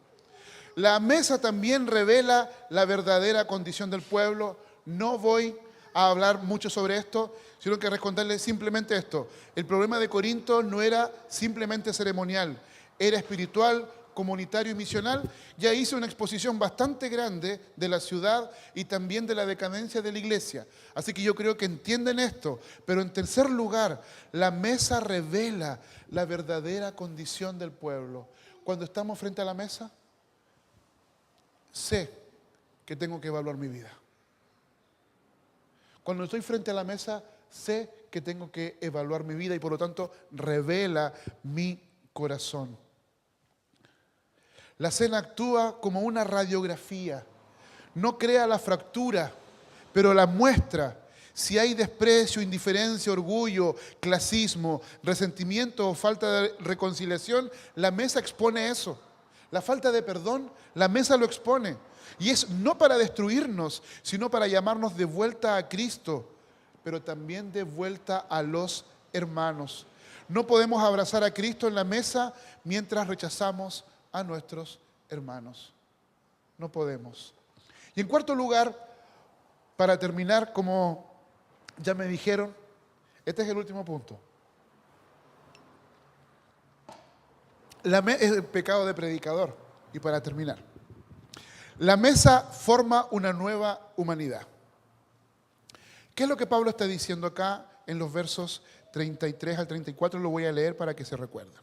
A: La mesa también revela la verdadera condición del pueblo. No voy a hablar mucho sobre esto, sino que responderle simplemente esto. El problema de Corinto no era simplemente ceremonial, era espiritual, comunitario y misional. Ya hice una exposición bastante grande de la ciudad y también de la decadencia de la iglesia. Así que yo creo que entienden esto. Pero en tercer lugar, la mesa revela la verdadera condición del pueblo. Cuando estamos frente a la mesa, sé que tengo que evaluar mi vida. Cuando estoy frente a la mesa, sé que tengo que evaluar mi vida y por lo tanto revela mi corazón. La cena actúa como una radiografía. No crea la fractura, pero la muestra. Si hay desprecio, indiferencia, orgullo, clasismo, resentimiento o falta de reconciliación, la mesa expone eso. La falta de perdón, la mesa lo expone. Y es no para destruirnos, sino para llamarnos de vuelta a Cristo, pero también de vuelta a los hermanos. No podemos abrazar a Cristo en la mesa mientras rechazamos a nuestros hermanos. No podemos. Y en cuarto lugar, para terminar, como ya me dijeron, este es el último punto. Es el pecado de predicador. Y para terminar, la mesa forma una nueva humanidad. ¿Qué es lo que Pablo está diciendo acá en los versos 33 al 34? Lo voy a leer para que se recuerde.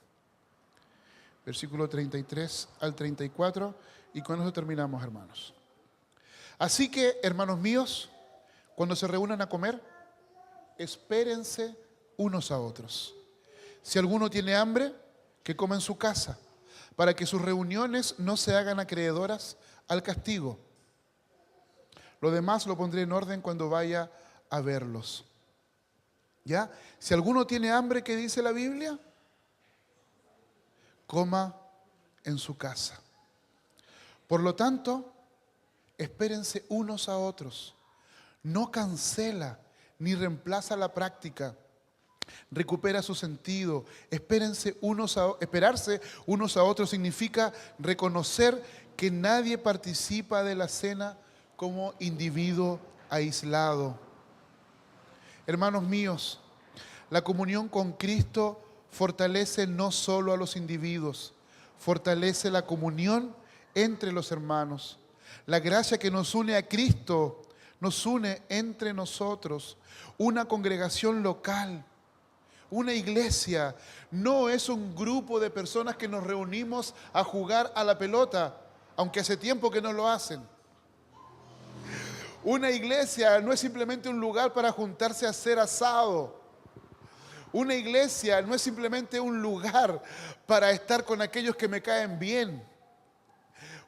A: Versículo 33 al 34, y con eso terminamos, hermanos. Así que, hermanos míos, cuando se reúnan a comer, espérense unos a otros. Si alguno tiene hambre, que coma en su casa, para que sus reuniones no se hagan acreedoras al castigo. Lo demás lo pondré en orden cuando vaya a verlos. ¿Ya? Si alguno tiene hambre, ¿qué dice la Biblia? Coma en su casa. Por lo tanto, espérense unos a otros. No cancela ni reemplaza la práctica. Recupera su sentido. Esperarse unos a otros significa reconocer que nadie participa de la cena como individuo aislado. Hermanos míos, la comunión con Cristo fortalece no solo a los individuos, fortalece la comunión entre los hermanos. La gracia que nos une a Cristo nos une entre nosotros. Una congregación local, una iglesia, no es un grupo de personas que nos reunimos a jugar a la pelota, aunque hace tiempo que no lo hacen. Una iglesia no es simplemente un lugar para juntarse a hacer asado. Una iglesia no es simplemente un lugar para estar con aquellos que me caen bien.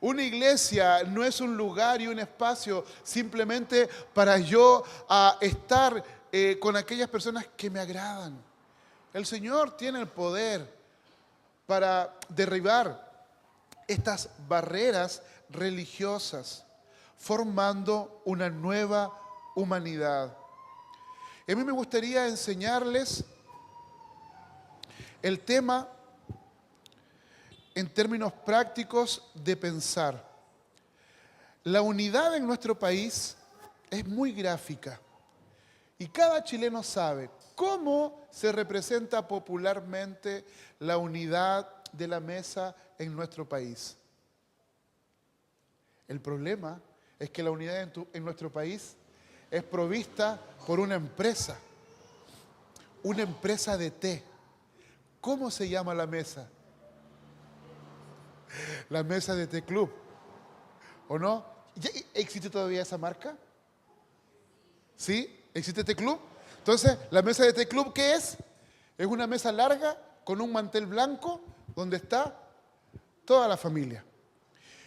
A: Una iglesia no es un lugar y un espacio simplemente para yo estar con aquellas personas que me agradan. El Señor tiene el poder para derribar estas barreras religiosas, formando una nueva humanidad. A mí me gustaría enseñarles el tema en términos prácticos de pensar. La unidad en nuestro país es muy gráfica y cada chileno sabe cómo se representa popularmente la unidad de la mesa en nuestro país. El problema es que la unidad en nuestro país es provista por una empresa de té. ¿Cómo se llama la mesa? La mesa de Té Club, ¿o no? ¿Existe todavía esa marca? ¿Sí? ¿Existe Té Club? Entonces, la mesa de Té Club, ¿qué es? Es una mesa larga con un mantel blanco donde está toda la familia.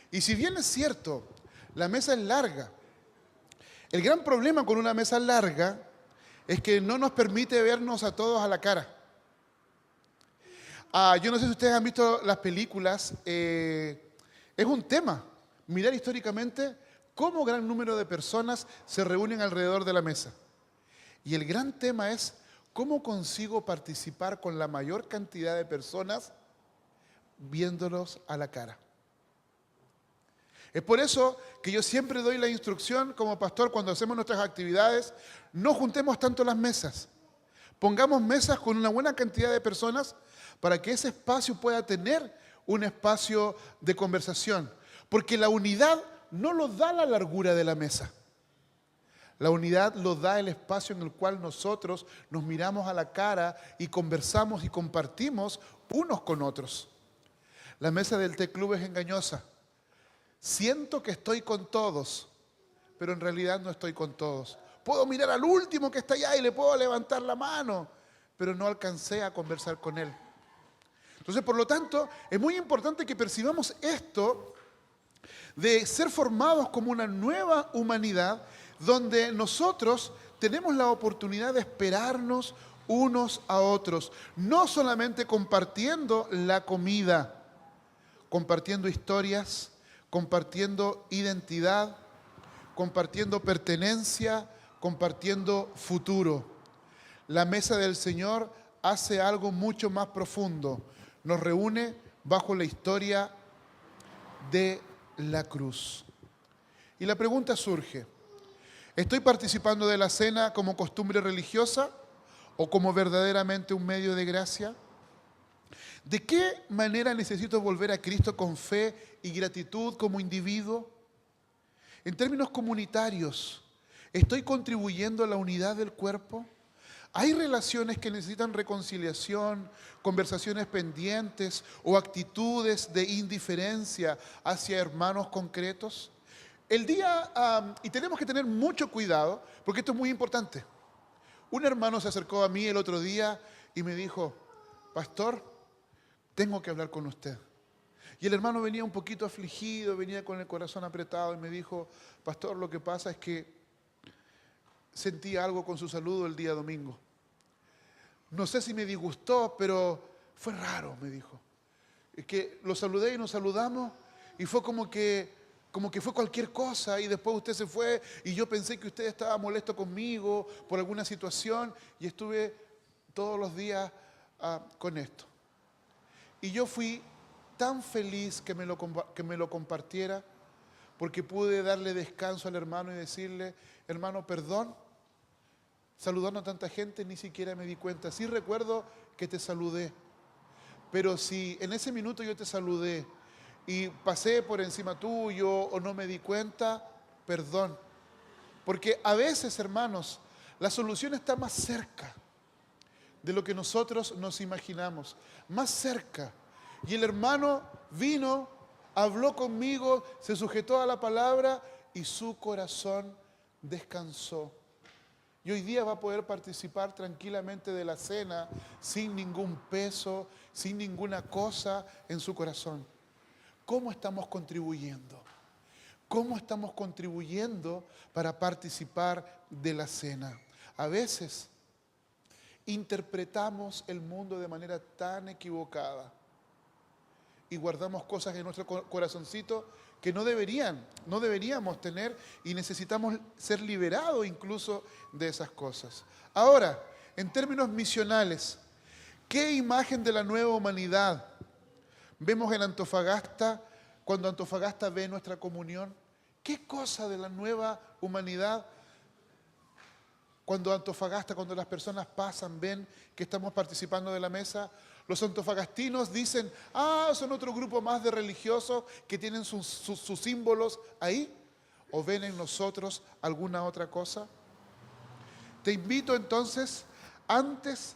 A: Y si bien es cierto, la mesa es larga, el gran problema con una mesa larga es que no nos permite vernos a todos a la cara. Yo no sé si ustedes han visto las películas, es un tema, mirar históricamente cómo gran número de personas se reúnen alrededor de la mesa. Y el gran tema es cómo consigo participar con la mayor cantidad de personas viéndolos a la cara. Es por eso que yo siempre doy la instrucción como pastor cuando hacemos nuestras actividades, no juntemos tanto las mesas. Pongamos mesas con una buena cantidad de personas para que ese espacio pueda tener un espacio de conversación. Porque la unidad no lo da la largura de la mesa. La unidad lo da el espacio en el cual nosotros nos miramos a la cara y conversamos y compartimos unos con otros. La mesa del té club es engañosa. Siento que estoy con todos, pero en realidad no estoy con todos. Puedo mirar al último que está allá y le puedo levantar la mano, pero no alcancé a conversar con él. Entonces, por lo tanto, es muy importante que percibamos esto de ser formados como una nueva humanidad donde nosotros tenemos la oportunidad de esperarnos unos a otros, no solamente compartiendo la comida, compartiendo historias, compartiendo identidad, compartiendo pertenencia, compartiendo futuro. La mesa del Señor hace algo mucho más profundo. Nos reúne bajo la historia de la cruz. Y la pregunta surge, ¿estoy participando de la cena como costumbre religiosa o como verdaderamente un medio de gracia? ¿De qué manera necesito volver a Cristo con fe y gratitud como individuo? En términos comunitarios, ¿estoy contribuyendo a la unidad del cuerpo? ¿Hay relaciones que necesitan reconciliación, conversaciones pendientes o actitudes de indiferencia hacia hermanos concretos? Y tenemos que tener mucho cuidado, porque esto es muy importante. Un hermano se acercó a mí el otro día y me dijo, pastor, tengo que hablar con usted. Y el hermano venía un poquito afligido, venía con el corazón apretado y me dijo, pastor, lo que pasa es que sentí algo con su saludo el día domingo. No sé si me disgustó, pero fue raro, me dijo. Es que lo saludé y nos saludamos y fue como que fue cualquier cosa y después usted se fue y yo pensé que usted estaba molesto conmigo por alguna situación y estuve todos los días con esto. Y yo fui tan feliz que me lo compartiera porque pude darle descanso al hermano y decirle, hermano, perdón, saludando a tanta gente ni siquiera me di cuenta. Sí recuerdo que te saludé, pero si en ese minuto yo te saludé y pasé por encima tuyo o no me di cuenta, perdón. Porque a veces, hermanos, la solución está más cerca de lo que nosotros nos imaginamos, más cerca. Y el hermano vino, habló conmigo, se sujetó a la palabra y su corazón descansó. Y hoy día va a poder participar tranquilamente de la cena sin ningún peso, sin ninguna cosa en su corazón. ¿Cómo estamos contribuyendo? ¿Cómo estamos contribuyendo para participar de la cena? A veces interpretamos el mundo de manera tan equivocada y guardamos cosas en nuestro corazoncito que no deberíamos tener y necesitamos ser liberados incluso de esas cosas. Ahora, en términos misionales, ¿qué imagen de la nueva humanidad vemos en Antofagasta cuando Antofagasta ve nuestra comunión? ¿Qué cosa de la nueva humanidad cuando Antofagasta, cuando las personas pasan, ven que estamos participando de la mesa? Los antofagastinos dicen, son otro grupo más de religiosos que tienen sus símbolos ahí. ¿O ven en nosotros alguna otra cosa? Te invito entonces, antes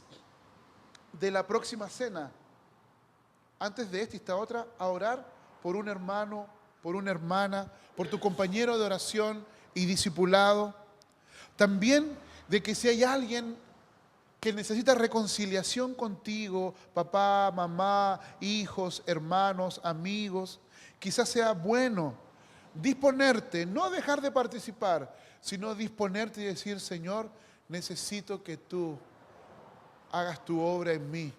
A: de la próxima cena, antes de esta y esta otra, a orar por un hermano, por una hermana, por tu compañero de oración y discipulado. También de que si hay alguien que necesita reconciliación contigo, papá, mamá, hijos, hermanos, amigos, quizás sea bueno disponerte, no dejar de participar, sino disponerte y decir, Señor, necesito que tú hagas tu obra en mí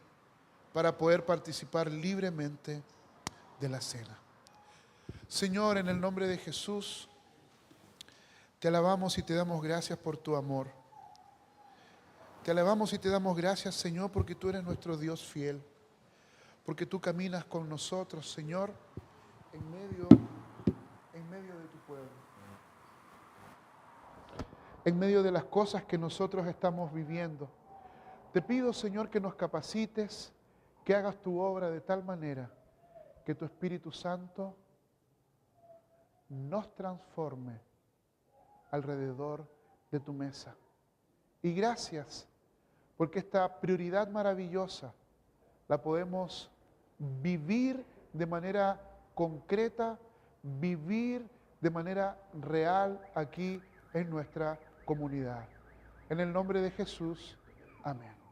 A: para poder participar libremente de la cena. Señor, en el nombre de Jesús, te alabamos y te damos gracias por tu amor. Te alabamos y te damos gracias, Señor, porque tú eres nuestro Dios fiel, porque tú caminas con nosotros, Señor, en medio pueblo. En medio de las cosas que nosotros estamos viviendo, te pido, Señor, que nos capacites, que hagas tu obra de tal manera que tu Espíritu Santo nos transforme alrededor de tu mesa. Y gracias, porque esta prioridad maravillosa la podemos vivir de manera concreta, vivir de manera real aquí en nuestra comunidad. En el nombre de Jesús, amén.